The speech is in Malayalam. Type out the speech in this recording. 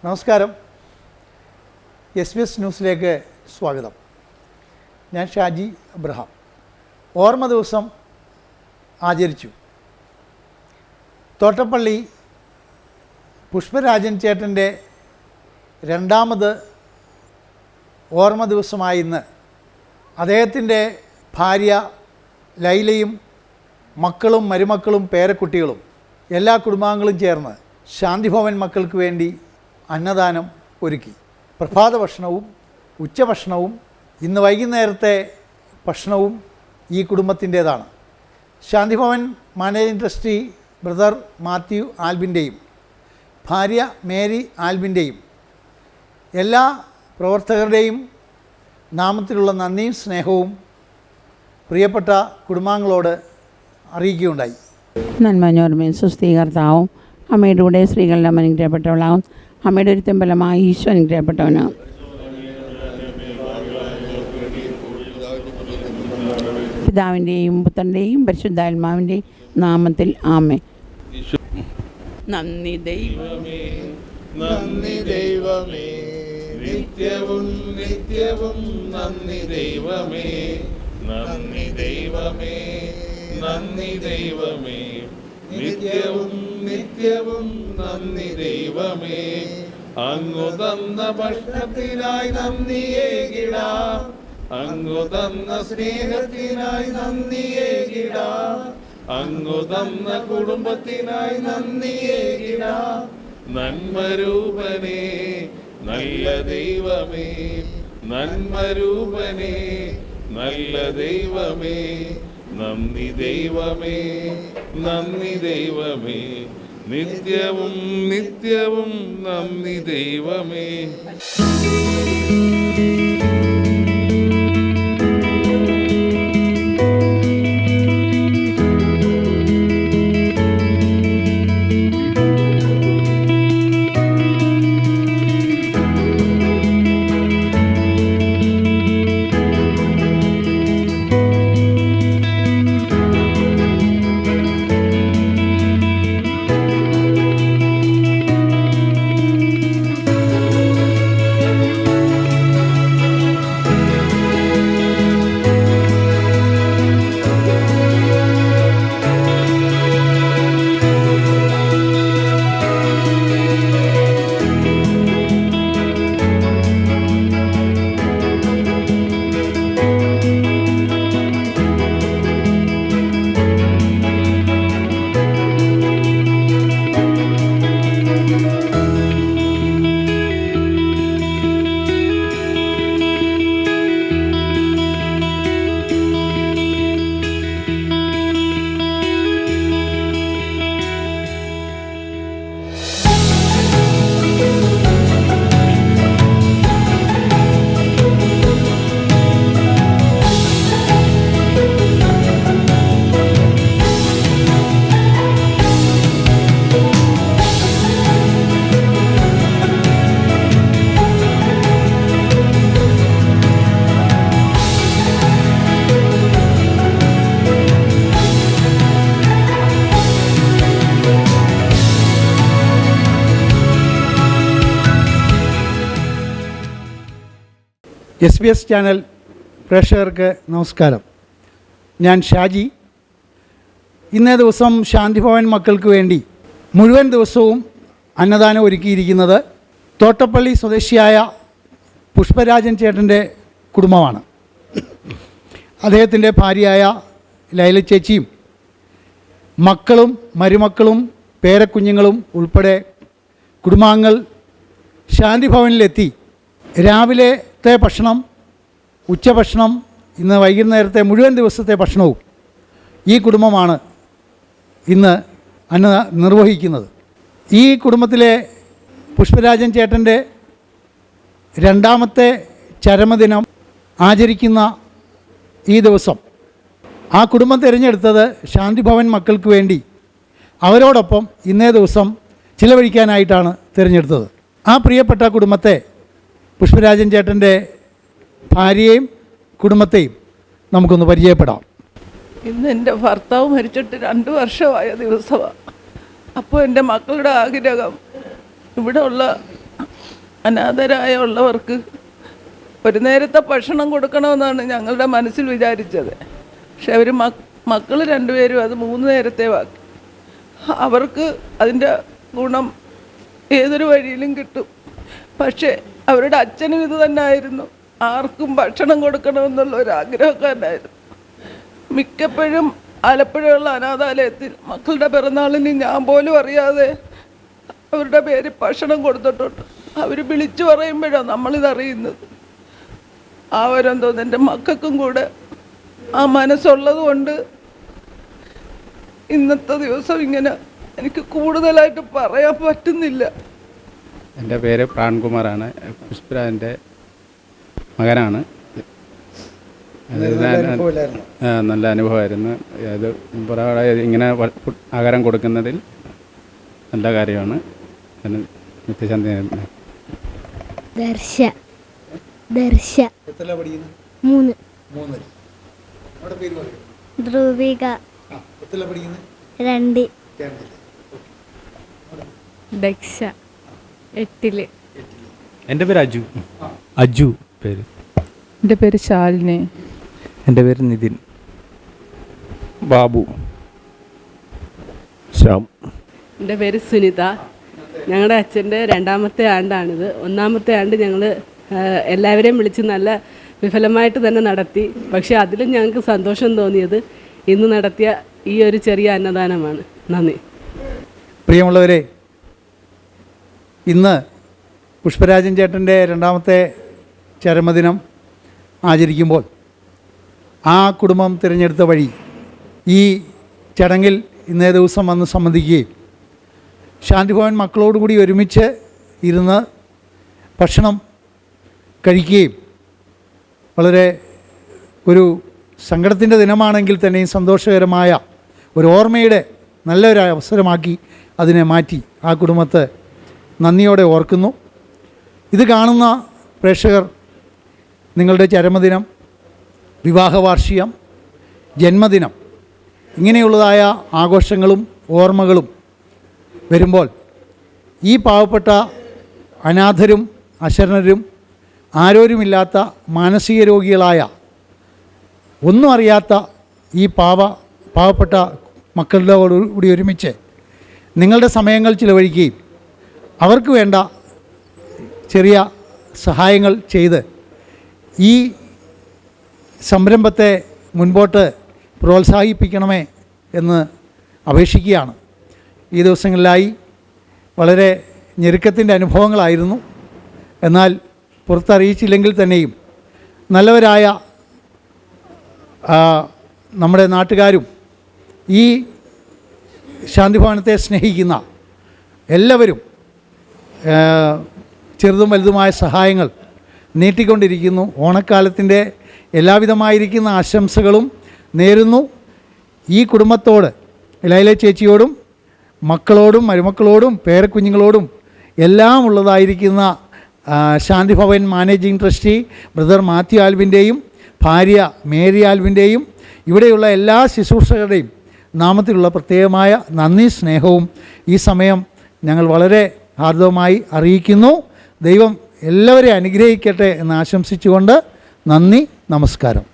നമസ്കാരം. SBS ന്യൂസിലേക്ക് സ്വാഗതം. ഞാൻ ഷാജി അബ്രഹാം. ഓർമ്മ ദിവസം ആചരിച്ചു. തോട്ടപ്പള്ളി പുഷ്പരാജൻ ചേട്ടൻ്റെ രണ്ടാമത് ഓർമ്മ ദിവസമായി ഇന്ന് അദ്ദേഹത്തിൻ്റെ ഭാര്യ ലൈലയും മക്കളും മരുമക്കളും പേരക്കുട്ടികളും എല്ലാ കുടുംബാംഗങ്ങളും ചേർന്ന് ശാന്തിഭവൻ മക്കൾക്ക് വേണ്ടി അന്നദാനം ഒരുക്കി. പ്രഭാത ഭക്ഷണവും ഉച്ചഭക്ഷണവും ഇന്ന് വൈകുന്നേരത്തെ ഭക്ഷണവും ഈ കുടുംബത്തിൻ്റേതാണ്. Shanthibhavan managing trustee brother Mathew ആൽബിൻ്റെയും ഭാര്യ മേരി ആൽബിൻ്റെയും എല്ലാ പ്രവർത്തകരുടെയും നാമത്തിലുള്ള നന്ദിയും സ്നേഹവും പ്രിയപ്പെട്ട കുടുംബാംഗങ്ങളോട് അറിയിക്കുകയുണ്ടായി. നന്മഞ്ഞോർമയും സുസ്ഥീകർത്താവും അമ്മയുടെ കൂടെ സ്ത്രീകളുടെ അനുഗ്രഹപ്പെട്ടവളാവും. അമ്മയുടെ ഒരു തെമ്പലമായി ഈശോ അനുഗ്രഹപ്പെട്ടവനാണ്. പിതാവിൻ്റെയും പുത്രൻ്റെയും പരിശുദ്ധാത്മാവിൻ്റെയും നാമത്തിൽ ആമേൻ. നന്ദി ദൈവമേ, നന്ദി ദൈവമേ, നിത്യവും നിത്യവും നന്ദി ദൈവമേ, നന്ദി ദൈവമേ, നന്ദി ദൈവമേ, നിത്യവും നിത്യവും നന്ദി ദൈവമേ. അങ്ങു തന്ന ഭക്ഷണത്തിനായി നന്ദിയേകിടാം, അങ്ങു തന്ന സ്നേഹത്തിനായി നന്ദിയേകിടാം, അങ്ങു തന്ന കുടുംബത്തിനായി നന്ദിയേകിടാം. നന്മരൂപനേ നല്ല ദൈവമേ, നന്മരൂപനേ നല്ല ദൈവമേ, നന്ദി ദൈവമേ, നന്ദി ദൈവമേ, നിത്യവും നിത്യവും നന്ദി ദൈവമേ. SBS ചാനൽ പ്രേക്ഷകർക്ക് നമസ്കാരം. ഞാൻ ഷാജി. ഇന്നേ ദിവസം ശാന്തിഭവൻ മക്കൾക്ക് വേണ്ടി മുഴുവൻ ദിവസവും അന്നദാനം ഒരുക്കിയിരിക്കുന്നത് തോട്ടപ്പള്ളി സ്വദേശിയായ പുഷ്പരാജൻ ചേട്ടൻ്റെ കുടുംബമാണ്. അദ്ദേഹത്തിൻ്റെ ഭാര്യയായ ലൈല ചേച്ചിയും മക്കളും മരുമക്കളും പേരക്കുഞ്ഞുങ്ങളും ഉൾപ്പെടെ കുടുംബാംഗങ്ങൾ ശാന്തിഭവനിലെത്തി രാവിലത്തെ ഭക്ഷണം, ഉച്ചഭക്ഷണം, ഇന്ന് വൈകുന്നേരത്തെ മുഴുവൻ ദിവസത്തെ ഭക്ഷണവും ഈ കുടുംബമാണ് ഇന്ന് നിർവഹിക്കുന്നത്. ഈ കുടുംബത്തിലെ പുഷ്പരാജൻ ചേട്ടൻ്റെ രണ്ടാമത്തെ ചരമദിനം ആചരിക്കുന്ന ഈ ദിവസം ആ കുടുംബം തിരഞ്ഞെടുത്തത് ശാന്തിഭവൻ മക്കൾക്ക് വേണ്ടി അവരോടൊപ്പം ഇന്നേ ദിവസം ചിലവഴിക്കാനായിട്ടാണ് തിരഞ്ഞെടുത്തത്. ആ പ്രിയപ്പെട്ട കുടുംബത്തെ, പുഷ്പരാജൻ ചേട്ടൻ്റെ ഭാര്യയെയും കുടുംബത്തെയും നമുക്കൊന്ന് പരിചയപ്പെടാം. ഇന്ന് എൻ്റെ ഭർത്താവ് മരിച്ചിട്ട് 2 വർഷമായ ദിവസമാണ്. അപ്പോൾ എൻ്റെ മക്കളുടെ ആഗ്രഹം ഇവിടെ ഉള്ള അനാഥരായ ഉള്ളവർക്ക് ഒരു നേരത്തെ ഭക്ഷണം കൊടുക്കണമെന്നാണ് ഞങ്ങളുടെ മനസ്സിൽ വിചാരിച്ചത്. പക്ഷെ അവർ മക്കൾ രണ്ടുപേരും അത് 3 നേരത്തെ ആക്കി. അവർക്ക് അതിൻ്റെ ഗുണം ഏതൊരു വഴിയിലും കിട്ടും. പക്ഷേ അവരുടെ അച്ഛനും ഇത് തന്നെ ആയിരുന്നു, ആർക്കും ഭക്ഷണം കൊടുക്കണമെന്നുള്ള ഒരു ആഗ്രഹക്കാരനായിരുന്നു. മിക്കപ്പോഴും ആലപ്പുഴയുള്ള അനാഥാലയത്തിൽ മക്കളുടെ പിറന്നാളിന് ഞാൻ പോലും അറിയാതെ അവരുടെ പേര് ഭക്ഷണം കൊടുത്തിട്ടുണ്ട്. അവർ വിളിച്ചു പറയുമ്പോഴാണ് നമ്മളിതറിയുന്നത്. ആ വരെന്തോ എൻ്റെ മക്കൾക്കും കൂടെ ആ മനസ്സുള്ളത് കൊണ്ട് ഇന്നത്തെ ദിവസം ഇങ്ങനെ എനിക്ക് കൂടുതലായിട്ട് പറയാൻ പറ്റുന്നില്ല. എൻ്റെ പേര് പ്രാൺകുമാറാണ്. പുഷ്പരാജൻ്റെ മകനാണ്. നല്ല അനുഭവമായിരുന്നു. അത് ഇങ്ങനെ ആഹാരം കൊടുക്കുന്നതിൽ നല്ല കാര്യമാണ്. നിത്യശാന്തി ദർശ 3 ധ്രുവിക 2 ദക്ഷ 8. എൻ്റെ പേര് അജു പേര്. എൻ്റെ പേര് ശാലിനി. എൻ്റെ പേര് നിതിൻ. ബാബു. ശ്യാം. എൻ്റെ പേര് സുനിത. ഞങ്ങളുടെ അച്ഛൻ്റെ 2ാമത്തെ ആണ്ടാണിത്. 1ാമത്തെ ആണ്ട് ഞങ്ങൾ എല്ലാവരെയും വിളിച്ച് നല്ല വിഫലമായിട്ട് തന്നെ നടത്തി. പക്ഷേ അതിലും ഞങ്ങൾക്ക് സന്തോഷം തോന്നിയത് ഇന്ന് നടത്തിയ ഈ ഒരു ചെറിയ അന്നദാനമാണ്. നന്ദി. പ്രിയമുള്ളവരെ, ഇന്ന് പുഷ്പരാജൻ ചേട്ടൻ്റെ 2ാമത്തെ ചരമദിനം ആചരിക്കുമ്പോൾ ആ കുടുംബം തിരഞ്ഞെടുത്ത വഴി ഈ ചടങ്ങിൽ ഇന്നേ ദിവസം വന്ന് സംബന്ധിക്കുകയും ശാന്തിഭവൻ മക്കളോടുകൂടി ഒരുമിച്ച് ഇരുന്ന് ഭക്ഷണം കഴിക്കുകയും വളരെ ഒരു സങ്കടത്തിൻ്റെ ദിനമാണെങ്കിൽ തന്നെയും സന്തോഷകരമായ ഒരു ഓർമ്മയുടെ നല്ലൊരു അവസരമാക്കി അതിനെ മാറ്റി ആ കുടുംബത്തെ നന്ദിയോടെ ഓർക്കുന്നു. ഇത് കാണുന്ന പ്രേക്ഷകർ നിങ്ങളുടെ ചരമദിനം, വിവാഹവാർഷികം, ജന്മദിനം ഇങ്ങനെയുള്ളതായ ആഘോഷങ്ങളും ഓർമ്മകളും വരുമ്പോൾ ഈ പാവപ്പെട്ട അനാഥരും അശരണരും ആരോരുമില്ലാത്ത മാനസിക രോഗികളായ ഒന്നും അറിയാത്ത ഈ പാവപ്പെട്ട മക്കളുടെ കൂടി ഒരുമിച്ച് നിങ്ങളുടെ സമയങ്ങൾ ചിലവഴിക്കുകയും അവർക്ക് വേണ്ട ചെറിയ സഹായങ്ങൾ ചെയ്ത് ഈ സംരംഭത്തെ മുൻപോട്ട് പ്രോത്സാഹിപ്പിക്കണമേ എന്ന് അപേക്ഷിക്കുകയാണ്. ഈ ദിവസങ്ങളിലായി വളരെ ഞെരുക്കത്തിൻ്റെ അനുഭവങ്ങളായിരുന്നു. എന്നാൽ പുറത്തറിയിച്ചില്ലെങ്കിൽ തന്നെയും നല്ലവരായ നമ്മുടെ നാട്ടുകാരും ഈ ശാന്തിഭവനത്തെ സ്നേഹിക്കുന്ന എല്ലാവരും ചെറുതും വലുതുമായ സഹായങ്ങൾ നീട്ടിക്കൊണ്ടിരിക്കുന്നു. ഓണക്കാലത്തിൻ്റെ എല്ലാവിധമായിരിക്കുന്ന ആശംസകളും നേരുന്നു. ഈ കുടുംബത്തോട്, ലൈല ചേച്ചിയോടും മക്കളോടും മരുമക്കളോടും പേരക്കുഞ്ഞുങ്ങളോടും എല്ലാം ഉള്ളതായിരിക്കുന്ന Shanthibhavan managing trustee brother Mathew ആൽവിൻ്റെയും ഭാര്യ മേരി ആൽവിൻ്റെയും ഇവിടെയുള്ള എല്ലാ ശുശ്രൂഷകരുടെയും നാമത്തിലുള്ള പ്രത്യേകമായ നന്ദി സ്നേഹവും ഈ സമയം ഞങ്ങൾ വളരെ ഹാർദവമായി അറിയിക്കുന്നു. ദൈവം എല്ലാവരെയും അനുഗ്രഹിക്കട്ടെ എന്ന് ആശംസിച്ചുകൊണ്ട് നന്ദി, നമസ്കാരം.